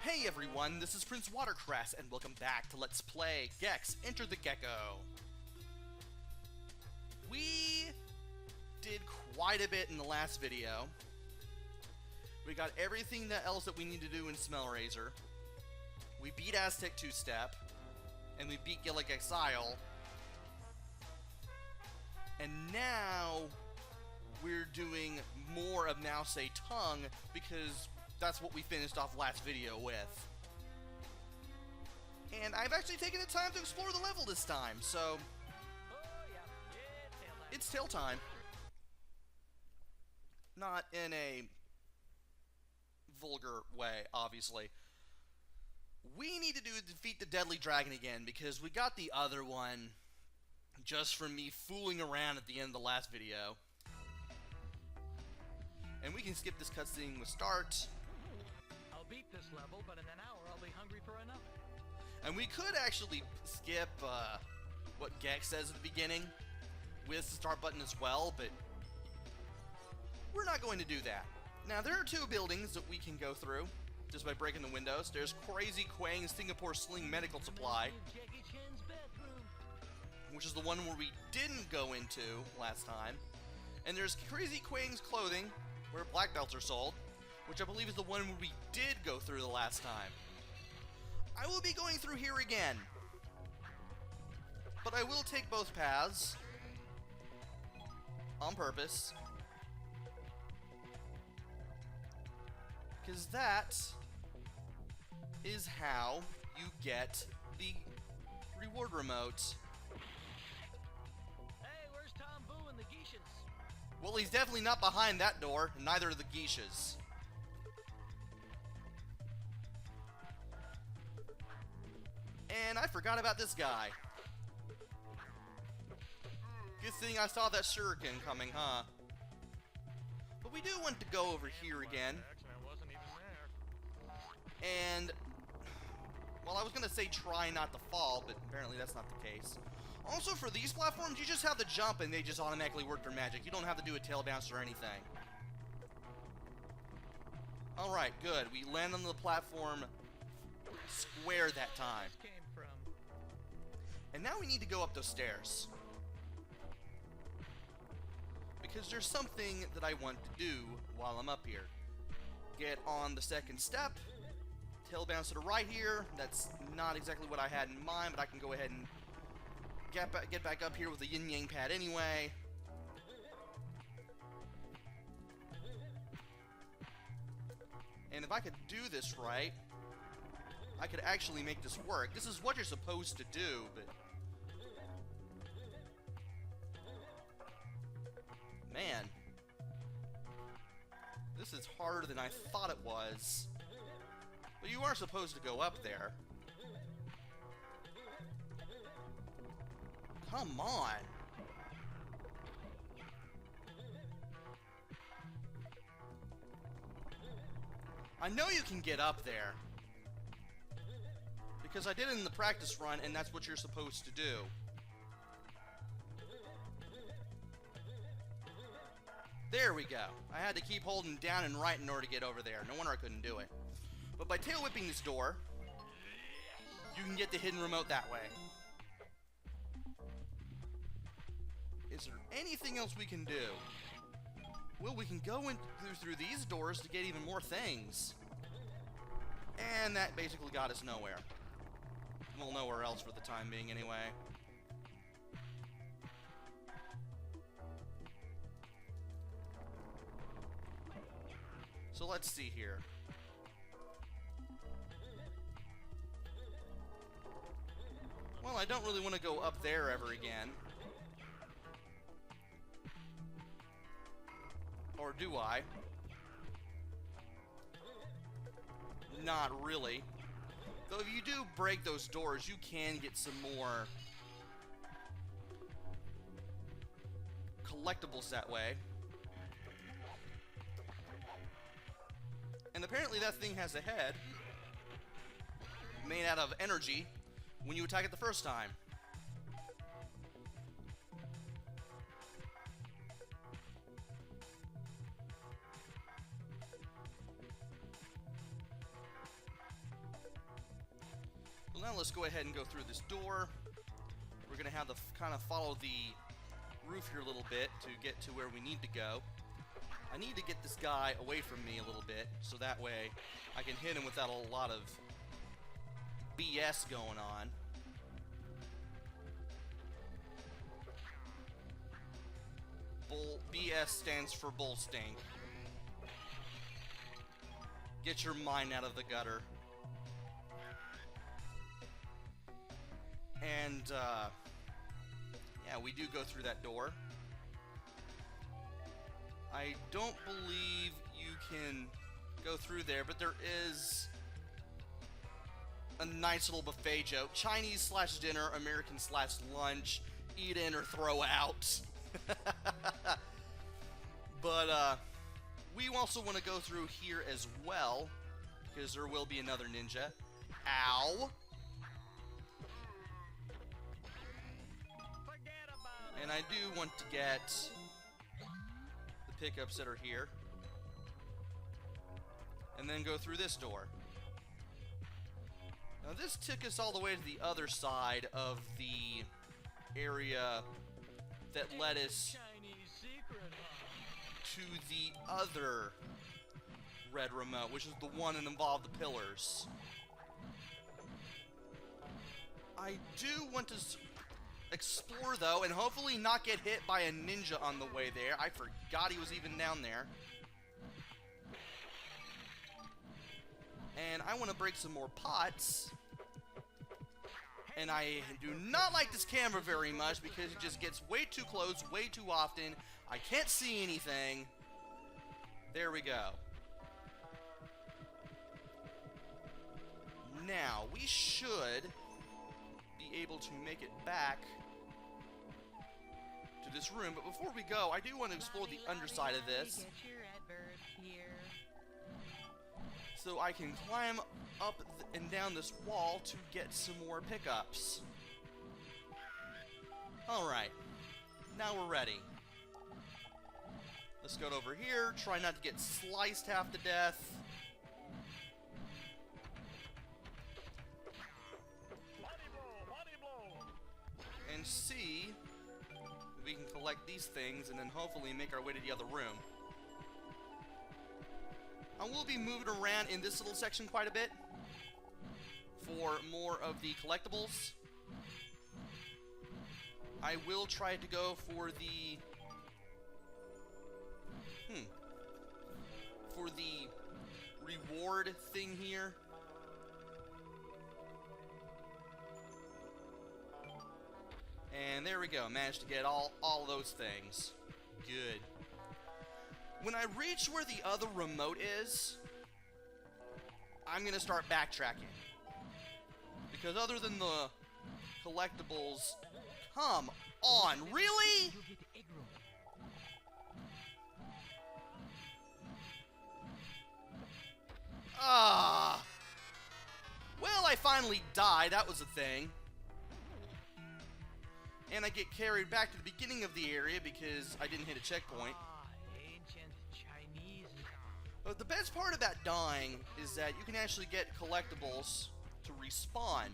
Hey everyone, this is PrinceWatercress, and welcome back to Let's Play Gex Enter the Gecko. We did quite a bit in the last video. We got everything else that we need to do in Smellraiser. We beat Aztec Two-Step, and we beat Gillick Exile. And now we're doing more of Mao Tse Tongue because that's what we finished off last video with. And I've actually taken the time to explore the level this time, so it's tail time. Not in a vulgar way, obviously. We need to defeat the Deadly Dragon again, because we got the other one just from me fooling around at the end of the last video. And we can skip this cutscene with start. I'll beat this level, but in an hour I'll be hungry for another. And we could actually skip what Gex says at the beginning with the start button as well, but we're not going to do that. Now, there are two buildings that we can go through just by breaking the windows. There's Crazy Quang's Singapore Sling Medical Supply, which is the one where we didn't go into last time. And there's Crazy Quang's Clothing, where black belts are sold, which I believe is the one where we did go through the last time. I will be going through here again, but I will take both paths on purpose, because that is how you get the reward remote. Hey, where's Tom Boo and the Geishas? Well, he's definitely not behind that door, and neither are the Geishas. And I forgot about this guy. Good thing I saw that shuriken coming, huh? But we do want to go over here again. And, well, I was gonna say try not to fall, but apparently that's not the case. Also, for these platforms, you just have to jump and they just automatically work their magic. You don't have to do a tail bounce or anything. Alright, good. We land on the platform square that time. And now we need to go up those stairs, because there's something that I want to do while I'm up here. Get on the second step, tail bounce to the right here. That's not exactly what I had in mind, but I can go ahead and get back up here with the yin-yang pad anyway. And if I could do this right, I could actually make this work. This is what you're supposed to do, but man, this is harder than I thought it was. But you are supposed to go up there. Come on. I know you can get up there, because I did it in the practice run, and that's what you're supposed to do. There we go. I had to keep holding down and right in order to get over there. No wonder I couldn't do it. But by tail whipping this door, you can get the hidden remote that way. Is there anything else we can do? Well, we can go in through these doors to get even more things. And that basically got us nowhere. Well, nowhere else for the time being, anyway. So let's see here. Well, I don't really want to go up there ever again. Or do I? Not really. Though if you do break those doors, you can get some more collectibles that way. And apparently that thing has a head made out of energy when you attack it the first time. now let's go ahead and go through this door. We're going to have to kind of follow the roof here a little bit to get to where we need to go. I need to get this guy away from me a little bit, so that way I can hit him without a lot of BS going on. BS stands for Bullstink. Get your mind out of the gutter. And, yeah, we do go through that door. I don't believe you can go through there, but there is a nice little buffet joke. Chinese / dinner, American / lunch, eat in or throw out. But, we also want to go through here as well, because there will be another ninja. Ow! And I do want to get the pickups that are here. And then go through this door. Now this took us all the way to the other side of the area that led us to the other red remote, which is the one that involved the pillars. I do want to explore though, and hopefully not get hit by a ninja on the way there. I forgot he was even down there. And I want to break some more pots. And I do not like this camera very much because it just gets way too close, way too often. I can't see anything. There we go. Now, we should be able to make it back to this room. But before we go, I do want to explore the underside of this. So I can climb up and down this wall to get some more pickups. Alright. Now we're ready. Let's go over here. Try not to get sliced half to death. And see if we can collect these things and then hopefully make our way to the other room. I will be moving around in this little section quite a bit for more of the collectibles. I will try to go for the reward thing here. And there we go. Managed to get all those things. Good. When I reach where the other remote is, I'm going to start backtracking. Because other than the collectibles... Come on, really? Well, I finally died. That was a thing. And I get carried back to the beginning of the area because I didn't hit a checkpoint. But the best part about dying is that you can actually get collectibles to respawn.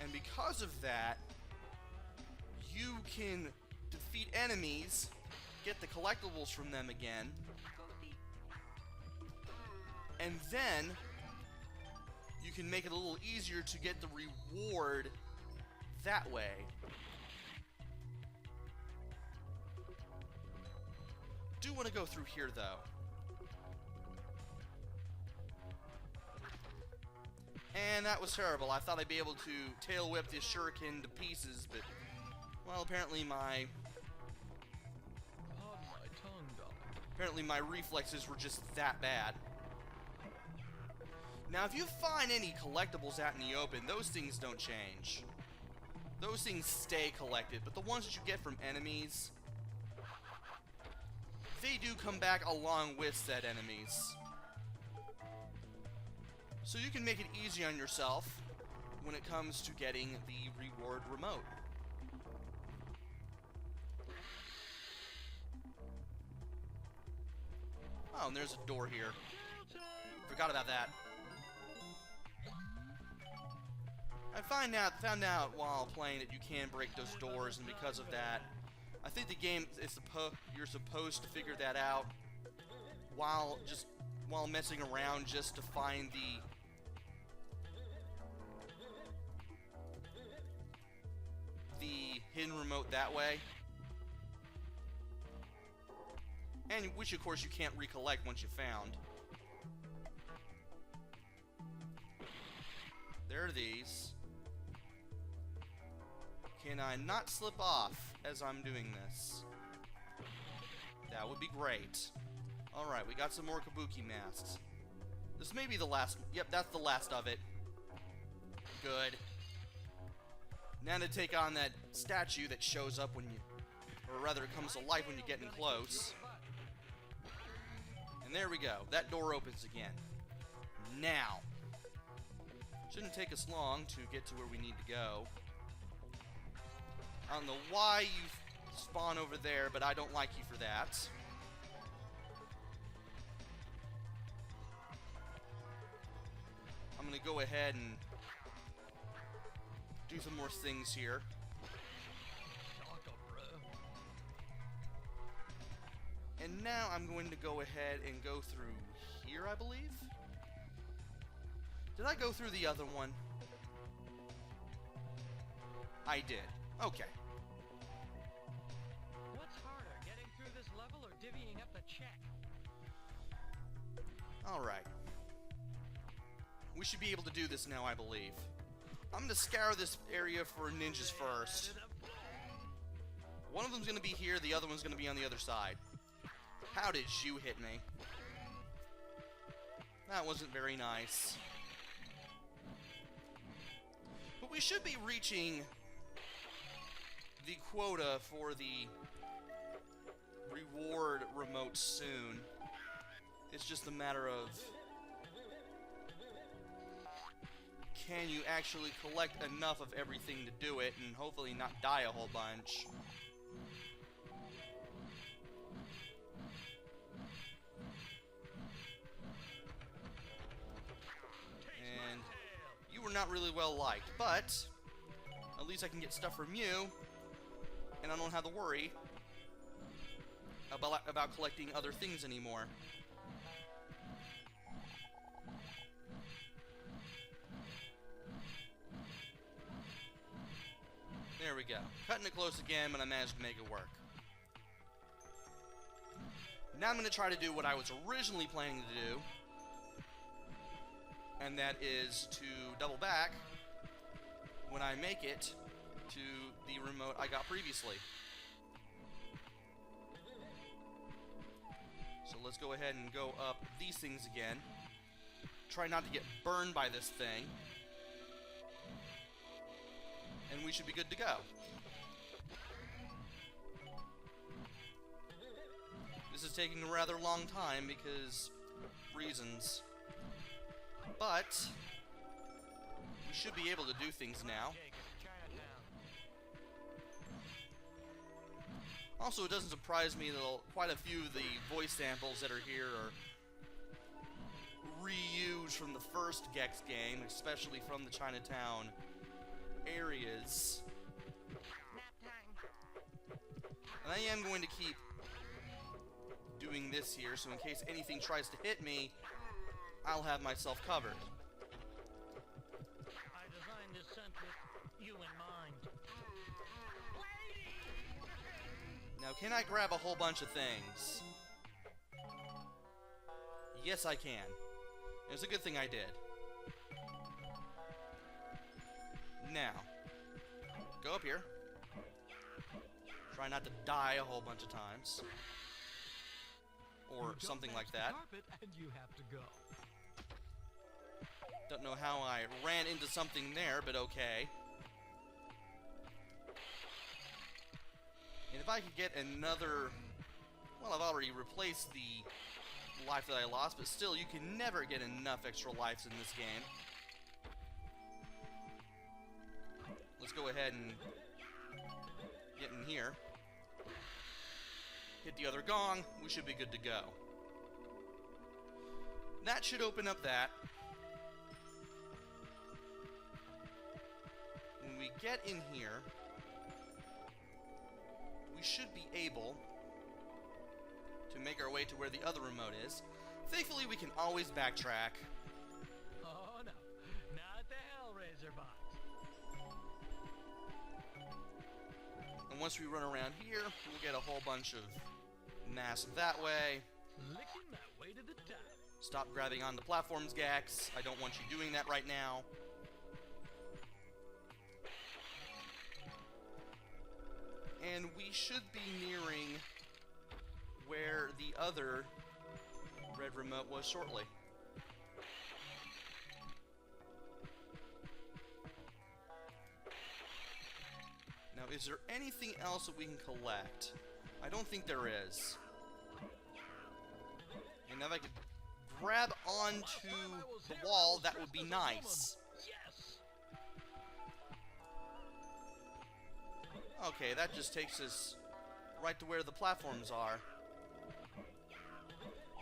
And because of that, you can defeat enemies, get the collectibles from them again, and then you can make it a little easier to get the reward that way. Do want to go through here though. And that was terrible. I thought I'd be able to tail whip this shuriken to pieces, but well, apparently my reflexes were just that bad. Now, if you find any collectibles out in the open, those things don't change. Those things stay collected, but the ones that you get from enemies, they do come back along with said enemies. So you can make it easy on yourself when it comes to getting the reward remote. Oh, and there's a door here. Forgot about that. I found out while playing that you can break those doors, and because of that, I think the game is you're supposed to figure that out while messing around, just to find the hidden remote that way. And which of course you can't recollect once you found. There are these. Can I not slip off as I'm doing this? That would be great. Alright, we got some more kabuki masks. This may be the last. Yep, that's the last of it. Good. Now to take on that statue that shows up when you, or rather it comes to life when you get in close. And there we go. That door opens again. Now. Shouldn't take us long to get to where we need to go. I don't know why you spawn over there, but I don't like you for that. I'm gonna go ahead and do some more things here. And now I'm going to go ahead and go through here, I believe? Did I go through the other one? I did. Okay. What's harder, getting through this level or divvying up the check? Alright. We should be able to do this now, I believe. I'm gonna scour this area for ninjas first. One of them's gonna be here, the other one's gonna be on the other side. How did you hit me? That wasn't very nice. But we should be reaching the quota for the reward remote soon. It's just a matter of, can you actually collect enough of everything to do it and hopefully not die a whole bunch. And you were not really well liked, but at least I can get stuff from you, and I don't have to worry about collecting other things anymore. There we go. Cutting it close again, but I managed to make it work. Now I'm going to try to do what I was originally planning to do, and that is to double back when I make it to the remote I got previously. So let's go ahead and go up these things again. Try not to get burned by this thing. And we should be good to go. This is taking a rather long time because reasons. But we should be able to do things now. Also, it doesn't surprise me that quite a few of the voice samples that are here are reused from the first Gex game, especially from the Chinatown areas. And I am going to keep doing this here, so in case anything tries to hit me, I'll have myself covered. I designed this scent with you in mind. Now, can I grab a whole bunch of things? Yes, I can. It's a good thing I did. Now, go up here. Try not to die a whole bunch of times. Or something like that. And you have to go. Don't know how I ran into something there, but okay. And if I could get another... Well, I've already replaced the life that I lost, but still, you can never get enough extra lives in this game. Let's go ahead and get in here. Hit the other gong. We should be good to go. That should open up that. we get in here, we should be able to make our way to where the other remote is. Thankfully, we can always backtrack. Oh no, not the Hellraiser box. And once we run around here, we'll get a whole bunch of mass that way. Licking my way to the top. Stop grabbing onto platforms, Gax. I don't want you doing that right now. And we should be nearing where the other red remote was shortly. Now, is there anything else that we can collect? I don't think there is. And if I could grab onto the wall, that would be nice. Yes. Okay, that just takes us right to where the platforms are.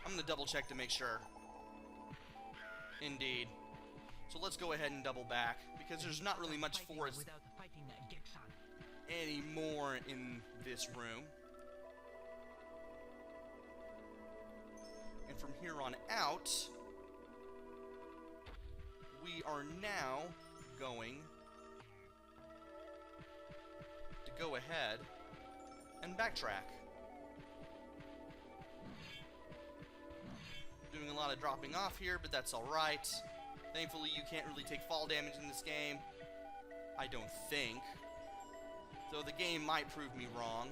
I'm gonna double check to make sure. Indeed. So let's go ahead and double back, because there's not really much for us Without the fighting that Gecko. anymore in this room. And from here on out, we are now going to go ahead and backtrack. Doing a lot of dropping off here, but that's alright. Thankfully, you can't really take fall damage in this game. I don't think. Though the game might prove me wrong.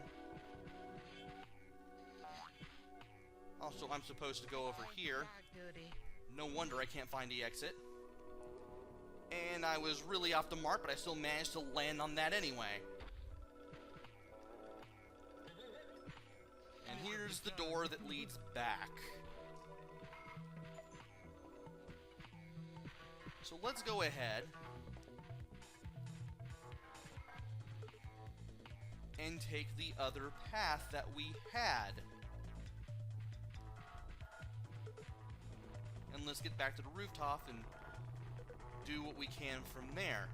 Also, I'm supposed to go over here. No wonder I can't find the exit. And I was really off the mark, but I still managed to land on that anyway. And here's the door that leads back. So let's go ahead and take the other path that we had. And let's get back to the rooftop and do what we can from there.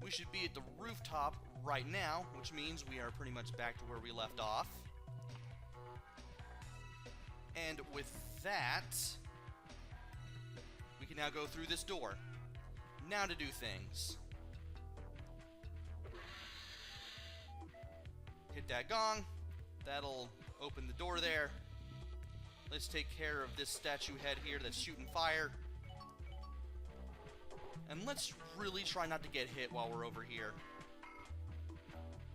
We should be at the rooftop right now, which means we are pretty much back to where we left off. And with that, we can now go through this door. Now to do things. Hit that gong. That'll open the door there. Let's take care of this statue head here that's shooting fire. And let's really try not to get hit while we're over here.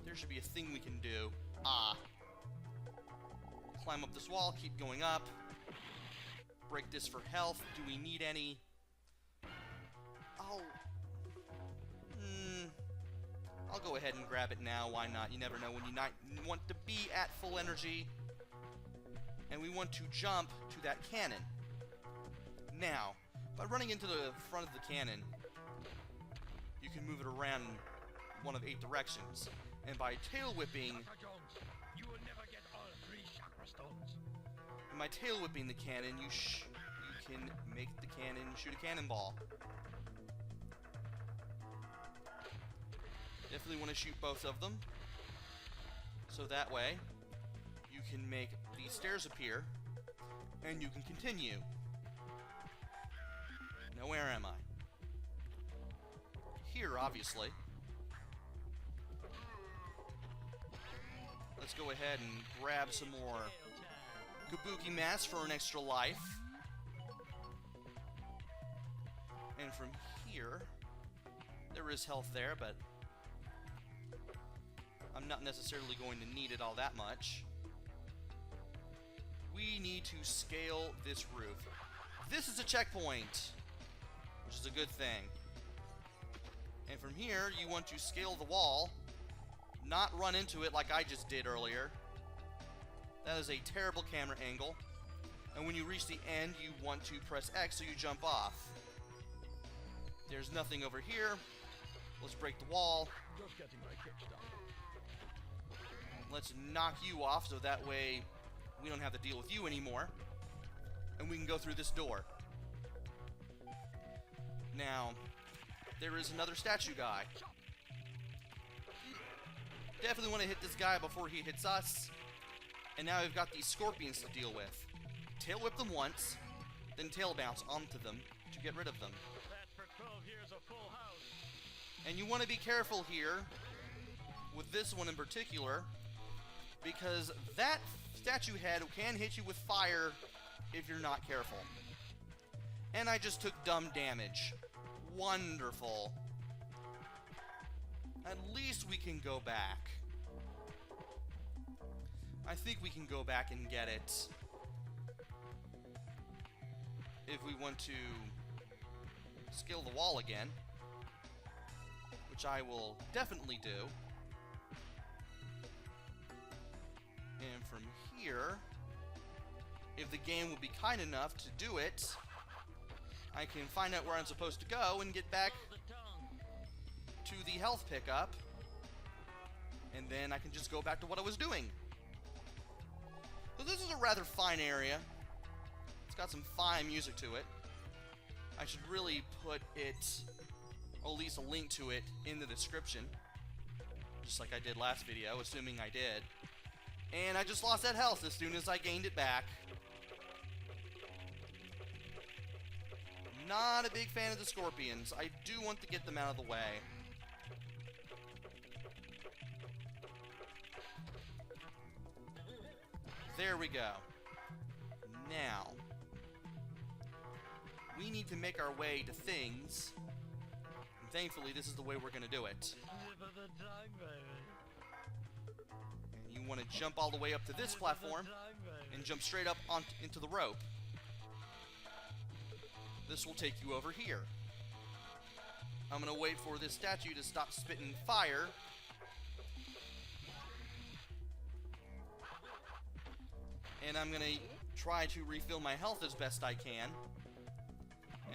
There should be a thing we can do. Climb up this wall, keep going up. Break this for health. Do we need any? I'll go ahead and grab it now. Why not? You never know when you want to be at full energy. And we want to jump to that cannon. Now, by running into the front of the cannon, you can move it around in one of 8 directions. And by tail whipping, Dr. Jones, you will never get all 3 chakra stones. and by tail whipping the cannon, you can make the cannon shoot a cannonball. Definitely want to shoot both of them, so that way you can make the stairs appear, and you can continue. Now where am I? Here, obviously. Let's go ahead and grab some more kabuki mass for an extra life. And from here, there is health there, but I'm not necessarily going to need it all that much. We need to scale this roof. This is a checkpoint, which is a good thing. And from here, you want to scale the wall, not run into it like I just did earlier. That is a terrible camera angle. And when you reach the end, you want to press X so you jump off. There's nothing over here. Let's break the wall. Just getting my kicks done. Let's knock you off so that way we don't have to deal with you anymore. and we can go through this door. Now, there is another statue guy. Definitely want to hit this guy before he hits us. And now we've got these scorpions to deal with. Tail whip them once, then tail bounce onto them to get rid of them. That for 12 years a full house. And you want to be careful here with this one in particular, because that statue head can hit you with fire if you're not careful. And I just took dumb damage. Wonderful. At least we can go back. I think we can go back and get it. If we want to scale the wall again, which I will definitely do. And from here, if the game would be kind enough to do it, I can find out where I'm supposed to go and get back to the health pickup, and then I can just go back to what I was doing. So this is a rather fine area. It's got some fine music to it. I should really put it, or at least a link to it, in the description, just like I did last video, assuming I did. And I just lost that health as soon as I gained it back. Not a big fan of the scorpions. I do want to get them out of the way. There we go. Now, we need to make our way to things. And thankfully, this is the way we're going to do it. And you want to jump all the way up to this platform and jump straight up into the rope. This will take you over here. I'm going to wait for this statue to stop spitting fire. And I'm going to try to refill my health as best I can.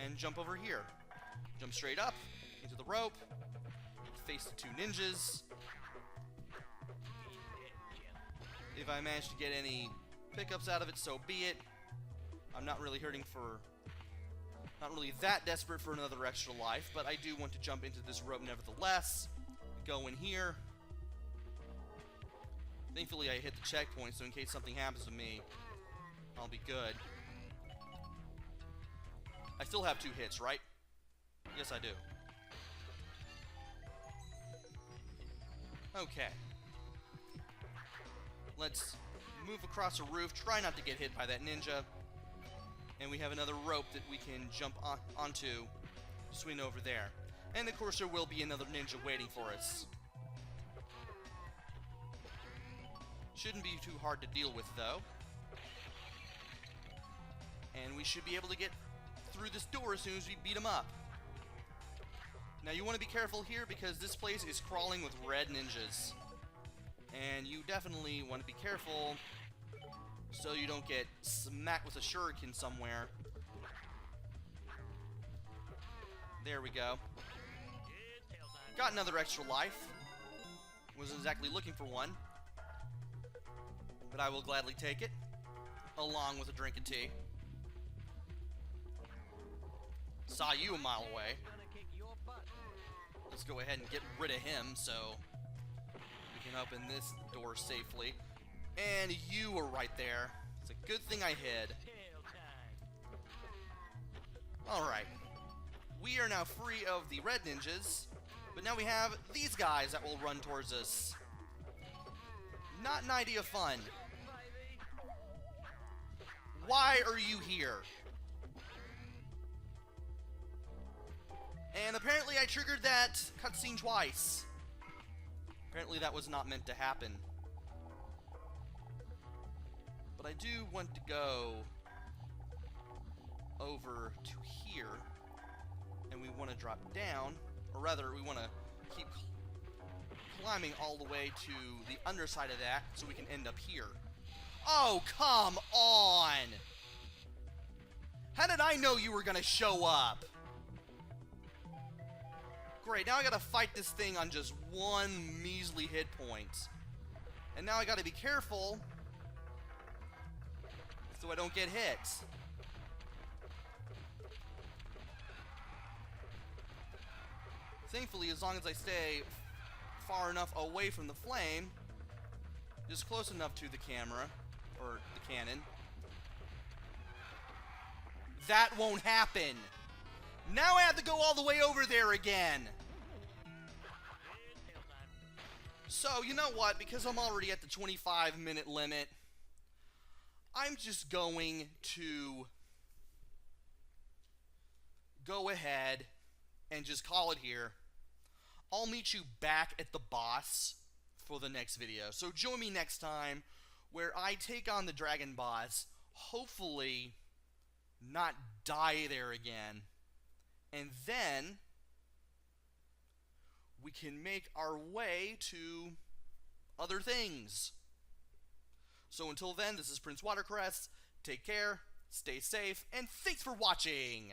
And jump over here. Jump straight up into the rope. Face the two ninjas. If I manage to get any pickups out of it, so be it. I'm not really not really that desperate for another extra life, but I do want to jump into this rope nevertheless. Go in here. Thankfully I hit the checkpoint, so in case something happens to me, I'll be good. I still have 2 hits, right? Yes, I do. Okay. Let's move across a roof, try not to get hit by that ninja. And we have another rope that we can jump onto, swing over there. And of course there will be another ninja waiting for us. Shouldn't be too hard to deal with though. And we should be able to get through this door as soon as we beat him up. Now you want to be careful here because this place is crawling with red ninjas. And you definitely want to be careful so you don't get smacked with a shuriken somewhere. There we go. Got another extra life. Wasn't exactly looking for one, but I will gladly take it, along with a drink of tea. Saw you a mile away. Let's go ahead and get rid of him so we can open this door safely. And you were right there. It's a good thing I hid. Alright. We are now free of the red ninjas, but now we have these guys that will run towards us. Not an idea of fun. Why are you here? And apparently I triggered that cutscene twice. Apparently that was not meant to happen. But I do want to go over to here, and we want to drop down, or rather we want to keep climbing all the way to the underside of that so we can end up here. Oh, come on! How did I know you were gonna show up? Great, now I gotta fight this thing on just one measly hit point. And now I gotta be careful so I don't get hit. Thankfully, as long as I stay far enough away from the flame, just close enough to the camera, or the cannon, that won't happen. Now I have to go all the way over there again. So, you know what? Because I'm already at the 25-minute limit, I'm just going to go ahead and just call it here. I'll meet you back at the boss for the next video. So join me next time where I take on the dragon boss, hopefully not die there again, and then we can make our way to other things. So until then, this is PrinceWatercress. Take care, stay safe, and thanks for watching!